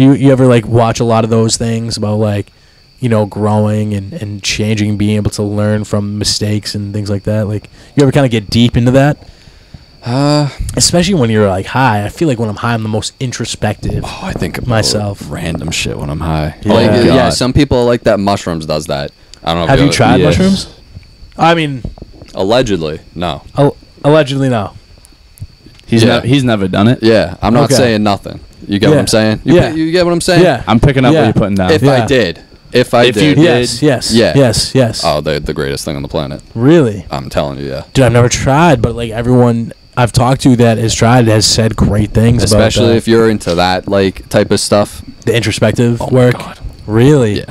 You ever like watch a lot of those things about like, you know, growing and changing, being able to learn from mistakes and things like that? Like, you ever kind of get deep into that? Especially when you're like high. I feel like when I'm high, I'm the most introspective. Oh, I think about myself random shit when I'm high. Yeah. Like, Oh, yeah, some people like that mushrooms does that. I don't know. Have you tried Yes. mushrooms? I mean, Allegedly, no. allegedly, no. He's Yeah. he's never done it. Yeah, I'm not Okay. saying nothing. You get what Yeah. I'm saying? Yeah. You get what I'm saying? Yeah. I'm picking up Yeah. what you're putting down. If Yeah. I did. If I If did. you Yes, yes, Yeah. yes. Oh, they're the greatest thing on the planet. Really? I'm telling you, yeah. Dude, I've never tried, but like everyone I've talked to that has tried has said great things about Especially if you're into that like type of stuff. the introspective Oh work. my God. Really? Yeah.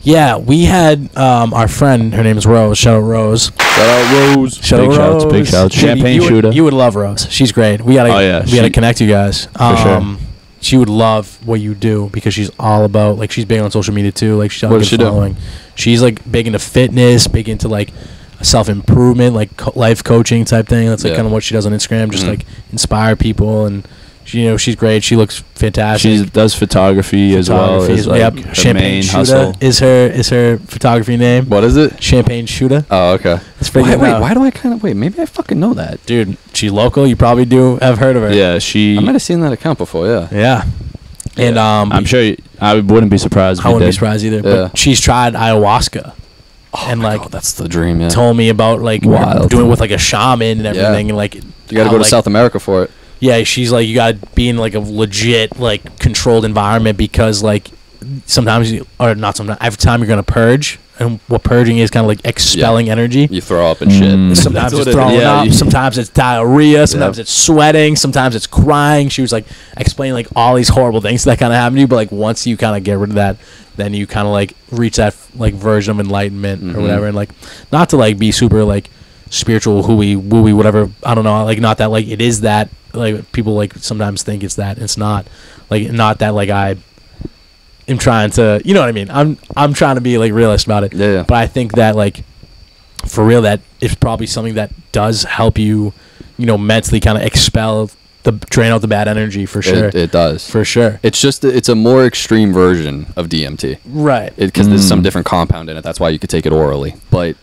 Yeah, we had our friend, her name is Rose. Shout out Rose. Shout out Rose. Shout Big out shouts, Rose. big shouts. Dude, Champagne you shooter. You would love Rose. She's great. We gotta Oh, yeah, we gotta connect you guys. For sure. She would love what you do because she's all about like she's big on social media too. Like she's What does she do? following. She's like big into fitness, big into like self improvement, like life coaching type thing. That's like Yeah. kind of what she does on Instagram, just Mhm. like inspire people. And she, you know, she's great. She looks fantastic. She does photography as well Photography as is- like yep. her Champagne main Shooter hustle. is her photography name. What is it? Champagne Shooter. Oh, okay. It's pretty Wait, good wait, now. why do I kind of... Wait, maybe I fucking know that. Dude, she local. You probably do have heard of her. Yeah, she. I might have seen that account before, yeah. Yeah. And I'm sure I wouldn't be surprised if I you wouldn't be did. surprised either. Yeah. But she's tried ayahuasca. Oh And, my like, God, that's the dream, yeah. Told me about like Wild. doing it with like a shaman and everything, and like You got to how, go to like, South America for it. Yeah, she's like you got to be in like a legit like controlled environment because like sometimes or not sometimes every time you're gonna purge, and what purging is kind of like expelling energy. You throw up and shit. Mm. Sometimes That's it's what it throwing is. Yeah, up. you- Sometimes it's diarrhea. Sometimes Yep. it's sweating. Sometimes it's crying. She was like explaining like all these horrible things that kind of happen to you. But like once you kind of get rid of that, then you kind of like reach that like version of enlightenment or Mhm. whatever. And like not to like be super like spiritual hooey wooey whatever. I don't know. Like not that like it is that like people like sometimes think it's that. It's not like not that like I am trying to, you know what I mean. I'm trying to be like realist about it. Yeah, yeah. But I think that like for real that it's probably something that does help you, you know, mentally kind of expel drain out the bad energy for sure. It does. For sure. It's just it's a more extreme version of DMT. Right. Because there's some different compound in it. That's why you could take it orally.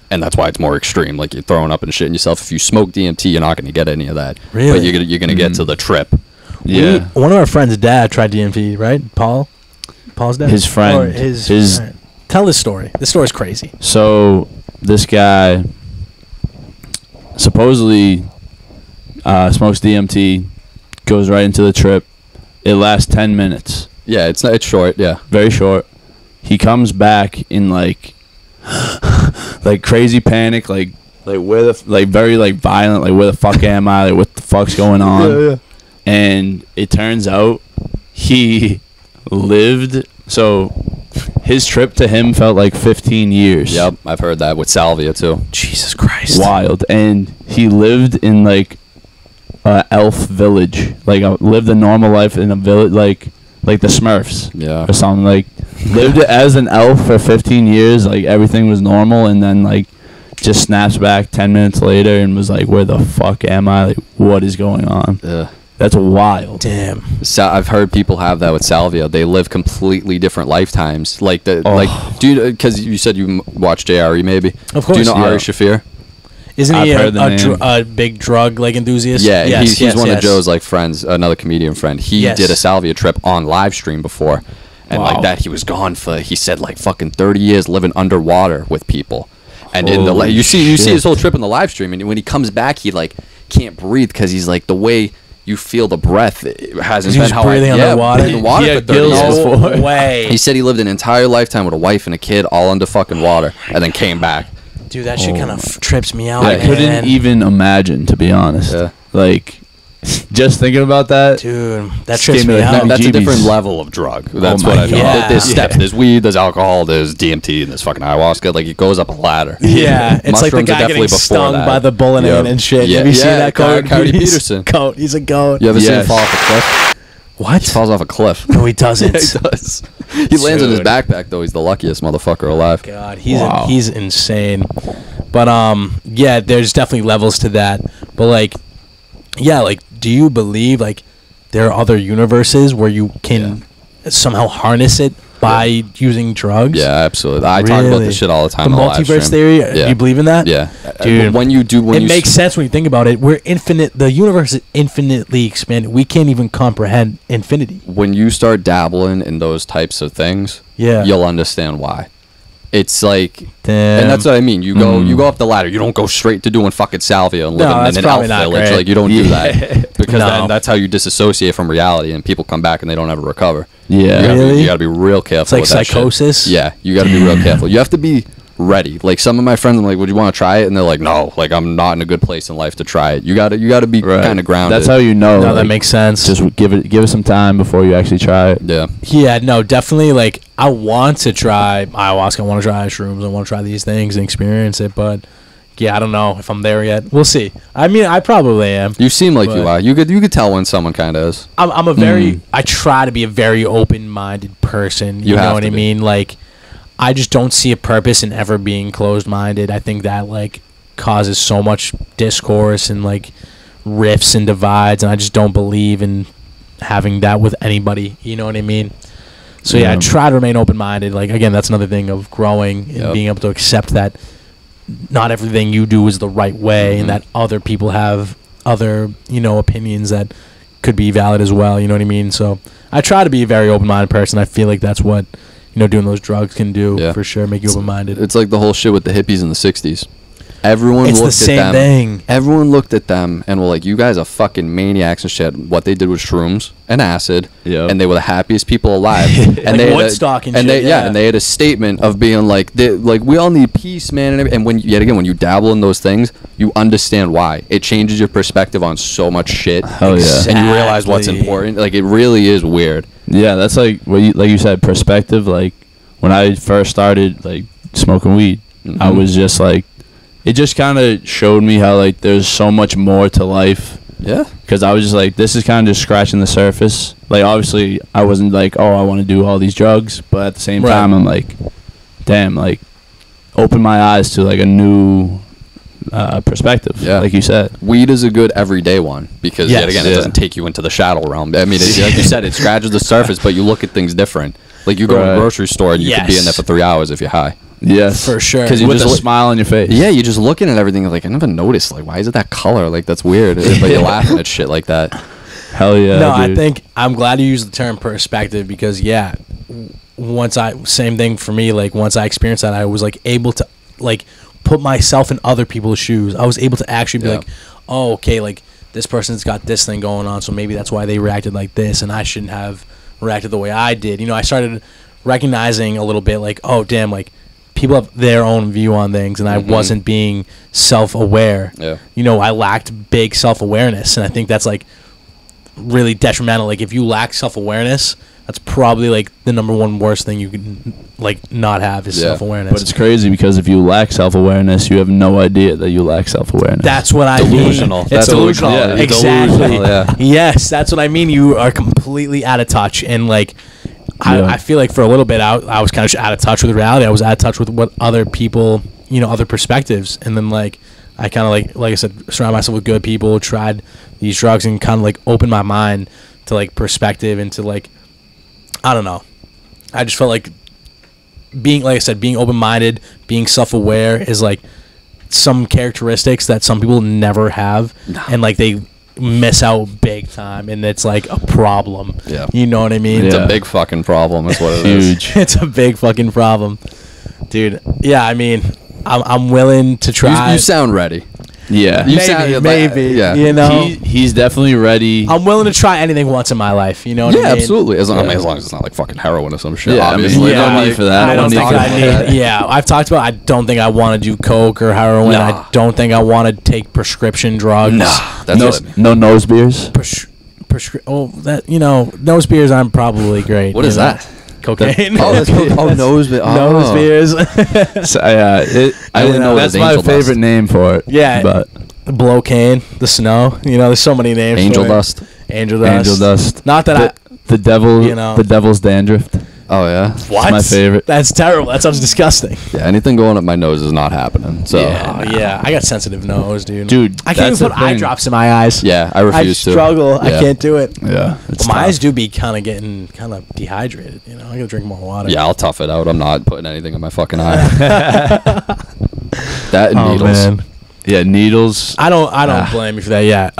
And that's why it's more extreme. Like you're throwing up and shitting yourself. If you smoke DMT, you're not going to get any of that. Really? But you're going to get to the trip. Yeah. One of our friends' dad tried DMT, right? Paul's dad? His friend. Or his His- Tell this story. This story's crazy. So this guy supposedly smokes DMT, goes right into the trip. It lasts 10 minutes. Yeah, it's short. Yeah. Very short. He comes back in like like crazy panic, like where the like very like violent, like where the fuck am I? Like what the fuck's going on? Yeah. And it turns out he lived, so his trip to him felt like 15 years. Yep, I've heard that with salvia too. Jesus Christ. Wild. And he lived in like elf village, like lived a normal life in a village, like the Smurfs. Yeah. Or something. Like lived as an elf for 15 years, like everything was normal, and then like just snaps back 10 minutes later and was like, where the fuck am I? Like, what is going on? Yeah. That's wild. Damn. I've heard people have that with salvia. They live completely different lifetimes. Like do you, because you said you watch JRE maybe. Of Do you course, know yeah. Ari Shafir? Isn't he I've heard the name. a big drug like enthusiast? Yeah, Yes, he's one of yes. Joe's like friends, another comedian friend. He Yes. did a salvia trip on live stream before, and Wow. like that he was gone for he said like fucking 30 years living underwater with people, and in the Holy you see his shit. whole trip in the live stream, and when he comes back he like can't breathe because he's like the way you feel the breath it hasn't He been was how breathing underwater? breathing water He for had 30 gills years. before. No way. He said he lived an entire lifetime with a wife and a kid all under fucking water, and then came back. Dude, that shit kind of trips me out. Yeah, I man. couldn't even imagine, to be honest. Yeah. Like, just thinking about that. Dude, that Just trips gave me me the out. That's a heebie-jeebies. different level of drug. That's my what I mean. God. There's Yeah. steps. There's weed. There's alcohol. There's DMT. And there's fucking ayahuasca. Like it goes up a ladder. Yeah, it's like the Mushrooms are guy definitely getting before stung that. by the bullet Yep. and shit. Yeah, Have you seen yeah, that goat? Cody He's Peterson. Goat. He's a goat. You ever seen him Yes. fall off a cliff? What? He falls off a cliff. No, he doesn't. Yeah, he does. He lands in his Dude. backpack though. He's the luckiest motherfucker alive. God, he's Wow. he's insane. But yeah, there's definitely levels to that. But like, yeah, like, do you believe like there are other universes where you can somehow harness it by using drugs. Yeah, absolutely. I talk about this shit all the time. The on the live multiverse stream. theory. Do you believe in that? Yeah, dude. When it makes sense when you think about it. We're infinite. The universe is infinitely expanded. We can't even comprehend infinity. When you start dabbling in those types of things, you'll understand why. It's like, damn. And that's what I mean. You go up the ladder. You don't go straight to doing fucking salvia and living in an elf village. Great. Like, you don't do that because then that's how you disassociate from reality, and people come back and they don't ever recover. Yeah, you gotta be real careful. It's like with that psychosis. Shit. Yeah, you gotta be real careful. You have to be ready. Like, some of my friends, I'm like, would you want to try it? And they're like, no, like, I'm not in a good place in life to try it. You gotta be kind of grounded. That's how you know. No, like, that makes sense. Just give it some time before you actually try it. Yeah, no, definitely. Like, I want to try ayahuasca. I want to try shrooms. I want to try these things and experience it. But yeah, I don't know if I'm there yet. We'll see. I mean, I probably am. You seem like you are. You could tell when someone kind of is. I'm a very. I try to be a very open-minded person. You know what I mean? Like, I just don't see a purpose in ever being closed-minded. I think that, like, causes so much discourse and, like, rifts and divides, and I just don't believe in having that with anybody. You know what I mean? So yeah, I try to remain open-minded. Like, again, that's another thing of growing and being able to accept that not everything you do is the right way, and that other people have other, opinions that could be valid as well. You know what I mean? So I try to be a very open-minded person. I feel like that's what doing those drugs can do for sure. Make you open-minded. It's like the whole shit with the hippies in the '60s. Everyone it's looked the same at them. Thing. Everyone looked at them and were like, "You guys are fucking maniacs and shit." What they did was shrooms and acid, and they were the happiest people alive. And like they Woodstock and shit. And they had a statement of being like, we all need peace, man. And when you dabble in those things, you understand why. It changes your perspective on so much shit. Hell exactly. And you realize what's important. Like, it really is weird. Yeah, that's like like you said, perspective. Like, when I first started like smoking weed, I was just like, it just kind of showed me how, like, there's so much more to life. Yeah. Because I was just like, this is kind of just scratching the surface. Like, obviously, I wasn't like, oh, I want to do all these drugs. But at the same time, I'm like, damn, like, open my eyes to, like, a new perspective. Yeah. Like you said. Weed is a good everyday one. Because, yet again, it doesn't take you into the shadow realm. I mean, like you said, it scratches the surface, but you look at things different. Like, you go to a grocery store and you could be in there for 3 hours if you're high. Yes, for sure. Because you with just a smile on your face. Yeah, you're just looking at everything like, I never noticed. Like, why is it that color? Like, that's weird. But you're laughing at shit like that. Hell yeah. No, dude. I think I'm glad you used the term perspective because same thing for me. Like, once I experienced that, I was like able to like put myself in other people's shoes. I was able to actually be like, oh, okay, like this person's got this thing going on, so maybe that's why they reacted like this, and I shouldn't have reacted the way I did. I started recognizing a little bit like, oh damn, like people have their own view on things, and I wasn't being self-aware. I lacked big self-awareness, and I think that's like really detrimental. Like, if you lack self-awareness, that's probably like the number one worst thing you can like not have is self-awareness. But it's crazy because if you lack self-awareness, you have no idea that you lack self-awareness. That's what I mean. It's delusional. Yeah, exactly. Yeah. Yes, that's what I mean. You are completely out of touch, and like I feel like for a little bit I was kind of out of touch with reality. I was out of touch with what other people, other perspectives, and then like I kind of like I said, surround myself with good people, tried these drugs, and kind of like opened my mind to like perspective and to like, I don't know. I just felt like being, like I said, being open-minded, being self-aware is like some characteristics that some people never have, and like they miss out big time, and it's like a problem. Yeah, you know what I mean? It's a big fucking problem. Is what it is. It's a big fucking problem, dude. Yeah, I mean, I'm willing to try. You sound ready. Yeah, maybe. Yeah, he's definitely ready. I'm willing to try anything once in my life. You know what I mean? Yeah, absolutely. As long as it's not like fucking heroin or some shit. Yeah, obviously. I mean, no need for that. I don't think I need. Yeah, I've talked about. I don't think I want to do coke or heroin. No. I don't think I want to take prescription drugs. No nose beers. Nose beers aren't probably great. What is that? Cocaine. Nose beers. Nose beers. So, I didn't know that's my favorite name for it. Yeah, but Blocaine, the snow. There's so many names. Angel dust. Angel dust. Angel dust. Not that the devil. The devil's dandruff. Oh yeah. What? It's my favorite. That's terrible. That sounds disgusting. Yeah, anything going up my nose is not happening. So Yeah, I got sensitive nose, dude. Dude, I can't even put eye drops in my eyes. Yeah, I refuse to. I struggle. I can't do it. Yeah. But my eyes do be kind of getting dehydrated. You know, I gotta drink more water. Yeah, I'll tough it out. I'm not putting anything in my fucking eye. That and needles. Man. Yeah, needles. I don't blame you for that. Yeah.